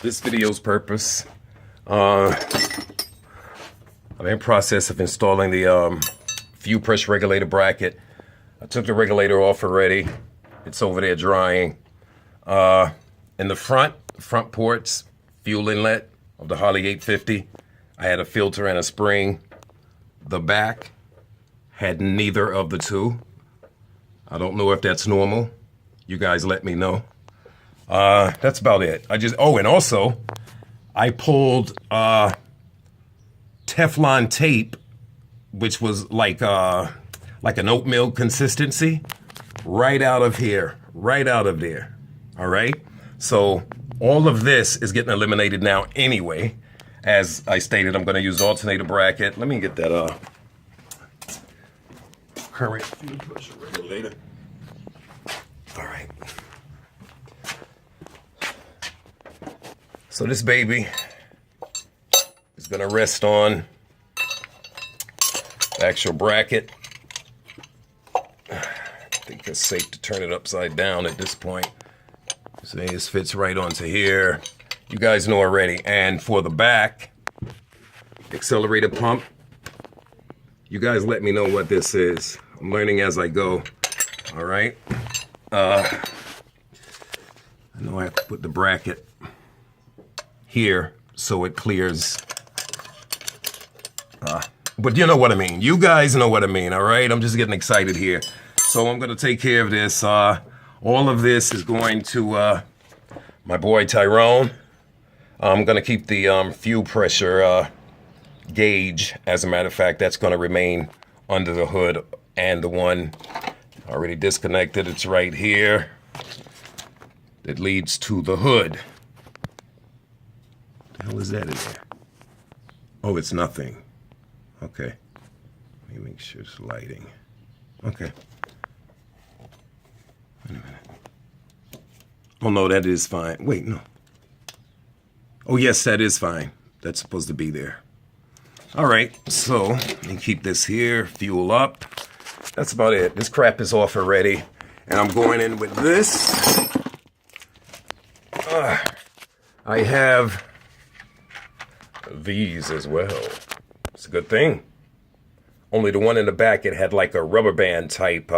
this video's purpose, I'm in process of installing the fuel pressure regulator bracket. I took the regulator off already. It's over there drying. In the front ports, fuel inlet of the Harley 850, I had a filter and a spring. The back had neither of the two. I don't know if that's normal. You guys let me know. That's about it. And also, I pulled Teflon tape, which was like an oatmeal consistency, right out of here, right out of there. All right? So all of this is getting eliminated now anyway. As I stated, I'm going to use alternator bracket. Let me get that current fuel pressure regulator. All right. So this baby is going to rest on the actual bracket. I think it's safe to turn it upside down at this point. So this fits right onto here. You guys know already. And for the back, accelerator pump, you guys let me know what this is. I'm learning as I go. All right. I know I have to put the bracket here so it clears. But you know what I mean. You guys know what I mean, all right? I'm just getting excited here. So I'm going to take care of this. All of this is going to my boy Tyrone. I'm going to keep the fuel pressure gauge. As a matter of fact, that's going to remain under the hood. And the one already disconnected, it's right here. That leads to the hood. What the hell is that in there? Oh, it's nothing. Okay. Let me make sure it's lighting. Okay. Wait a minute. Oh, no, that is fine. Wait, no. Oh, yes, that is fine. That's supposed to be there. All right, so let me keep this here, fuel up. That's about it. This crap is off already. And I'm going in with this. I have these as well. It's a good thing. Only the one in the back, it had like a rubber band type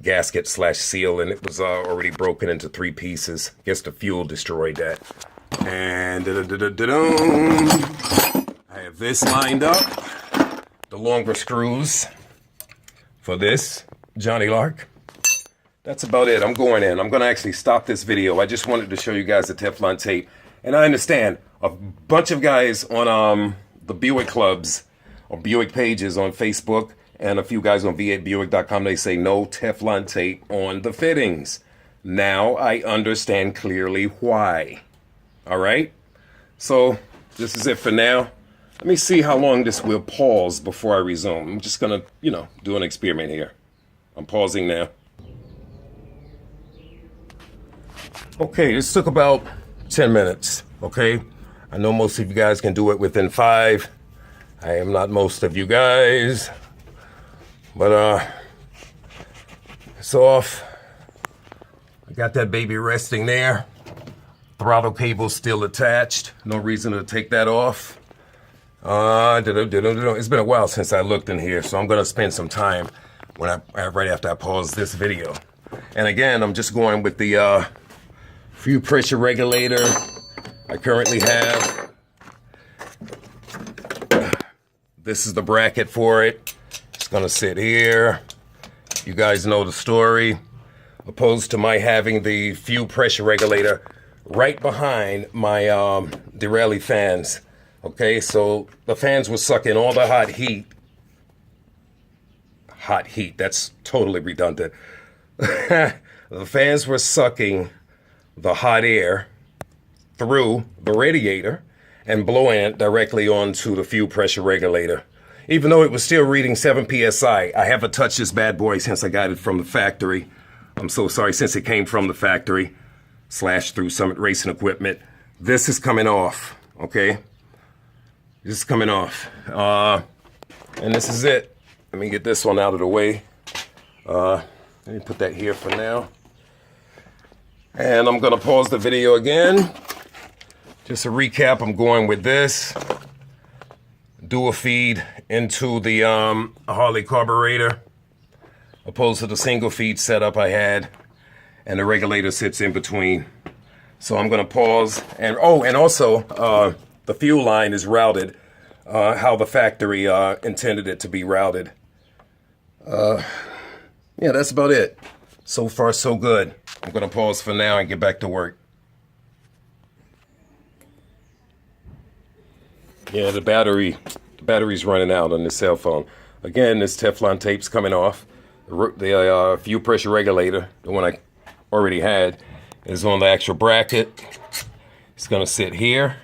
gasket / seal, and it was already broken into 3 pieces. Guess the fuel destroyed that. And I have this lined up. The longer screws for this Johnny Lark. That's about it. I'm going in. I'm going to actually stop this video. I just wanted to show you guys the Teflon tape. And I understand a bunch of guys on the Buick clubs or Buick pages on Facebook and a few guys on v8buick.com, they say no Teflon tape on the fittings. Now I understand clearly why. All right? So this is it for now. Let me see how long this will pause before I resume. I'm just going to, do an experiment here. I'm pausing now. Okay, this took about 10 minutes, okay? I know most of you guys can do it within 5. I am not most of you guys. But, it's off. I got that baby resting there. Throttle cable still attached. No reason to take that off. It's been a while since I looked in here, so I'm going to spend some time right after I pause this video. And again, I'm just going with the fuel pressure regulator I currently have. This is the bracket for it. It's going to sit here. You guys know the story. Opposed to my having the fuel pressure regulator right behind my Pirelli fans. Okay, so the fans were sucking all the hot heat. Hot heat, that's totally redundant. The fans were sucking the hot air through the radiator and blowing it directly onto the fuel pressure regulator. Even though it was still reading 7 PSI, I haven't touched this bad boy since I got it from the factory. I'm so sorry, since it came from the factory / through Summit Racing Equipment. This is coming off, okay? This is coming off. And this is it. Let me get this one out of the way. Let me put that here for now. And I'm going to pause the video again. Just a recap, I'm going with this. Dual feed into the Harley carburetor, opposed to the single feed setup I had. And the regulator sits in between. So I'm going to pause. And oh, and also the fuel line is routed how the factory intended it to be routed. Yeah, that's about it. So far, so good. I'm going to pause for now and get back to work. Yeah, the battery's running out on this cell phone. Again, this Teflon tape's coming off. The fuel pressure regulator, the one I already had, is on the actual bracket. It's going to sit here.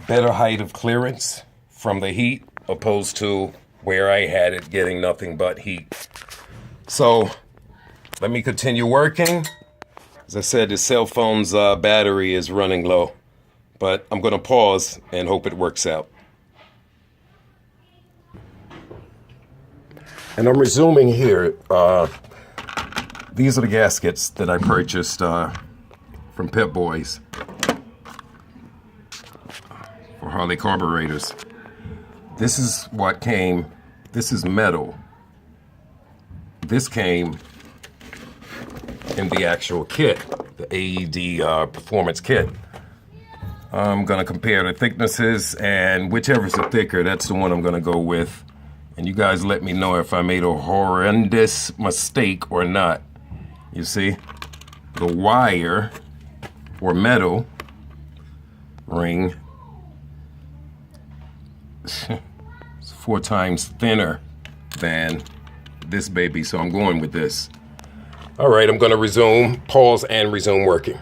Better height of clearance from the heat, opposed to where I had it getting nothing but heat. So let me continue working. As I said, the cell phone's battery is running low, but I'm going to pause and hope it works out. And I'm resuming here. These are the gaskets that I purchased from Pep Boys for Harley carburetors. This is what came. This is metal. This came in the actual kit, the AED performance kit. I'm going to compare the thicknesses, and whichever's the thicker, that's the one I'm going to go with. And you guys let me know if I made a horrendous mistake or not. You see, the wire or metal ring is 4 times thinner than this baby, so I'm going with this. All right, I'm going to resume, pause, and resume working.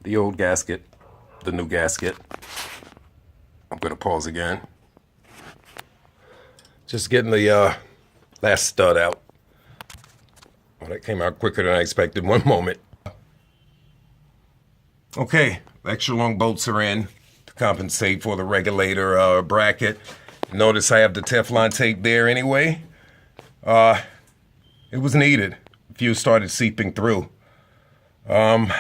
The old gasket, the new gasket. I'm going to pause again. Just getting the last stud out. Well, that came out quicker than I expected. One moment. Okay, extra long bolts are in to compensate for the regulator bracket. Notice I have the Teflon tape there anyway. It was needed. A few started seeping through. I'm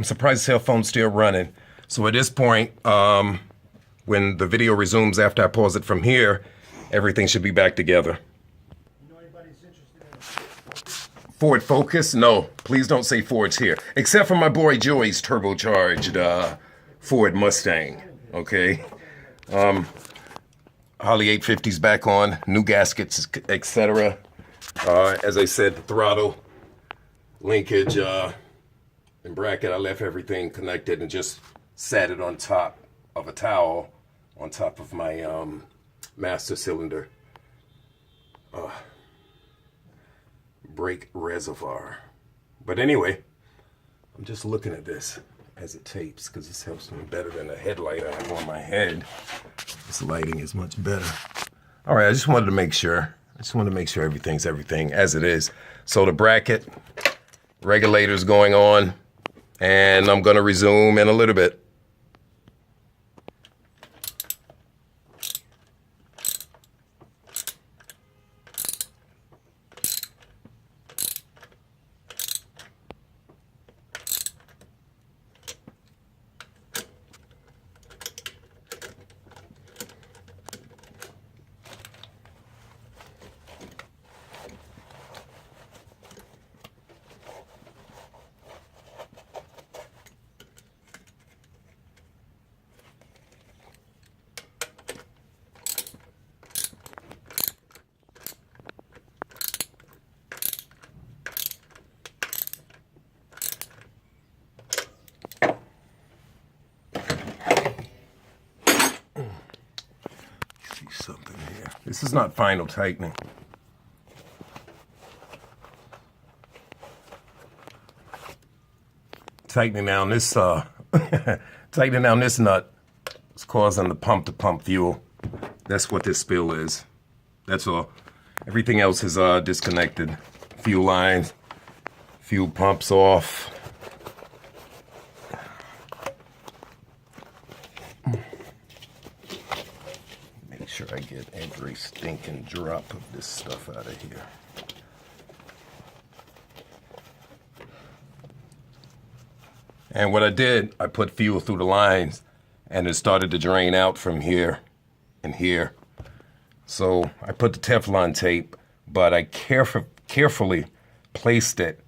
surprised the cell phone's still running. So at this point, when the video resumes after I pause it from here, everything should be back together. You know anybody's interested in Ford Focus? No, please don't say Ford's here. Except for my boy Joey's turbocharged Ford Mustang, okay? Harley 850's back on, new gaskets, etc. As I said, the throttle, linkage, and bracket, I left everything connected and just sat it on top of a towel on top of my master cylinder brake reservoir. But anyway, I'm just looking at this as it tapes because this helps me better than the headlight I have on my head. This lighting is much better. All right, I just wanted to make sure. Everything's everything as it is. So the bracket, regulator's going on, and I'm gonna resume in a little bit. Something here. This is not final tightening. Tightening down this tightening down this nut is causing the pump to pump fuel. That's what this spill is. That's all. Everything else is disconnected. Fuel lines, fuel pumps off. Make sure I get every stinking drop of this stuff out of here. And what I did, I put fuel through the lines and it started to drain out from here and here. So I put the Teflon tape, but I carefully placed it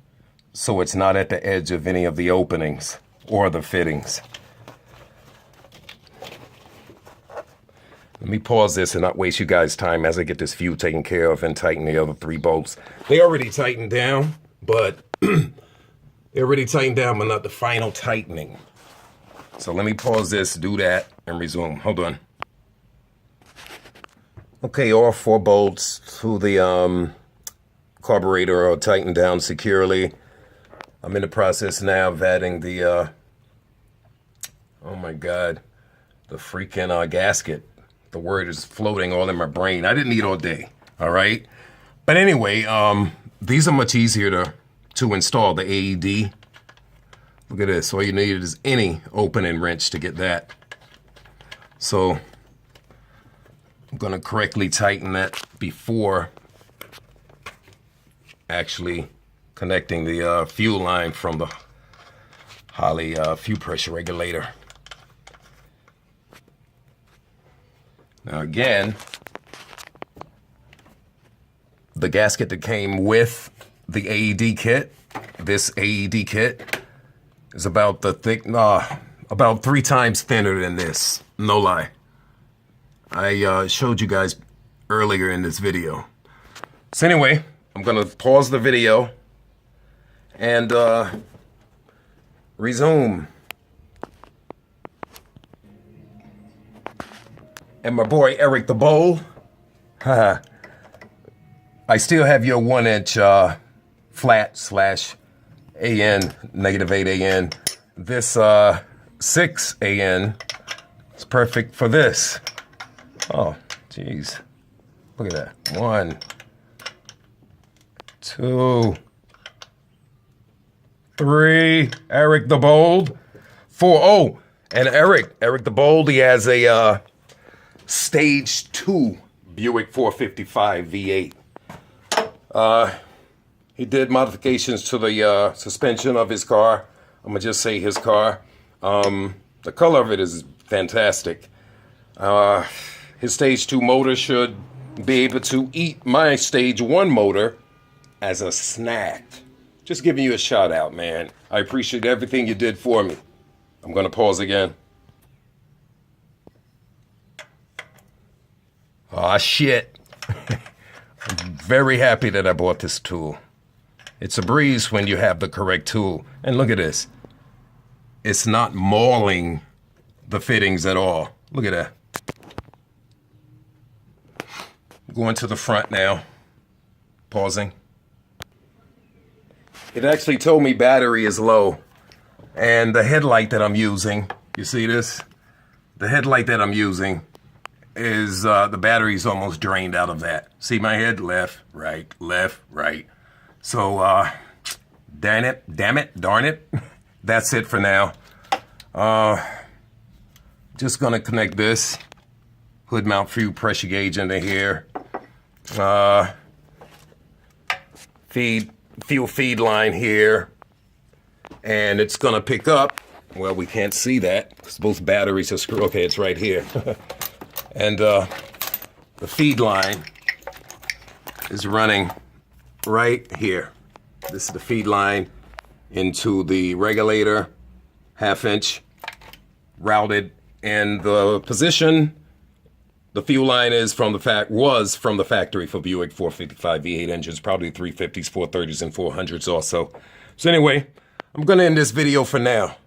so it's not at the edge of any of the openings or the fittings. Let me pause this and not waste you guys' time as I get this fuel taken care of and tighten the other 3 bolts. They already tightened down, but they're already tightened down, but not the final tightening. So let me pause this, do that, and resume. Hold on. Okay, all 4 bolts through the carburetor are tightened down securely. I'm in the process now of adding the, oh my God, the freaking gasket. The word is floating all in my brain. I didn't eat all day, all right? But anyway, these are much easier to install, the AED. Look at this. All you need is any opening wrench to get that. So I'm going to correctly tighten that before actually connecting the fuel line from the Holley fuel pressure regulator. Now again, the gasket that came with the AED kit, this AED kit, is about the thick, about 3 times thinner than this. No lie. I showed you guys earlier in this video. So anyway, I'm gonna pause the video and resume. And my boy Eric the Bowl, I still have your 1-inch flat / AN, -8 AN. This 6 AN is perfect for this. Oh, geez. Look at that. 1, 2, 3. Eric the Bold. 4. Oh, and Eric the Bold, he has a Stage-2 Buick 455 V8. He did modifications to the suspension of his car. I'm gonna just say his car. The color of it is fantastic. His Stage-2 motor should be able to eat my Stage-1 motor as a snack. Just giving you a shout out, man. I appreciate everything you did for me. I'm gonna pause again. Aw, shit. I'm very happy that I bought this tool. It's a breeze when you have the correct tool. And look at this. It's not mauling the fittings at all. Look at that. Going to the front now. Pausing. It actually told me battery is low. And the headlight that I'm using, you see this? The headlight that I'm using is the battery's almost drained out of that. See my head? Left, right. So, damn it, darn it. That's it for now. Just gonna connect this hood mount fuel pressure gauge into here. Fuel feed line here. And it's gonna pick up, well, we can't see that because both batteries are screwed. Okay, it's right here. And the feed line is running right here. This is the feed line into the regulator, 1/2 inch, routed in the position. The fuel line is was from the factory for Buick 455 V8 engines, probably 350s, 430s, and 400s also. So anyway, I'm gonna end this video for now.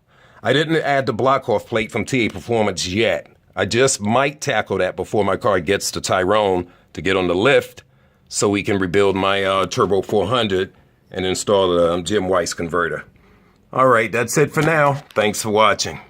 I didn't add the block-off plate from TA Performance yet. I just might tackle that before my car gets to Tyrone to get on the lift so we can rebuild my Turbo 400 and install the Jim Weiss converter. All right, that's it for now. Thanks for watching.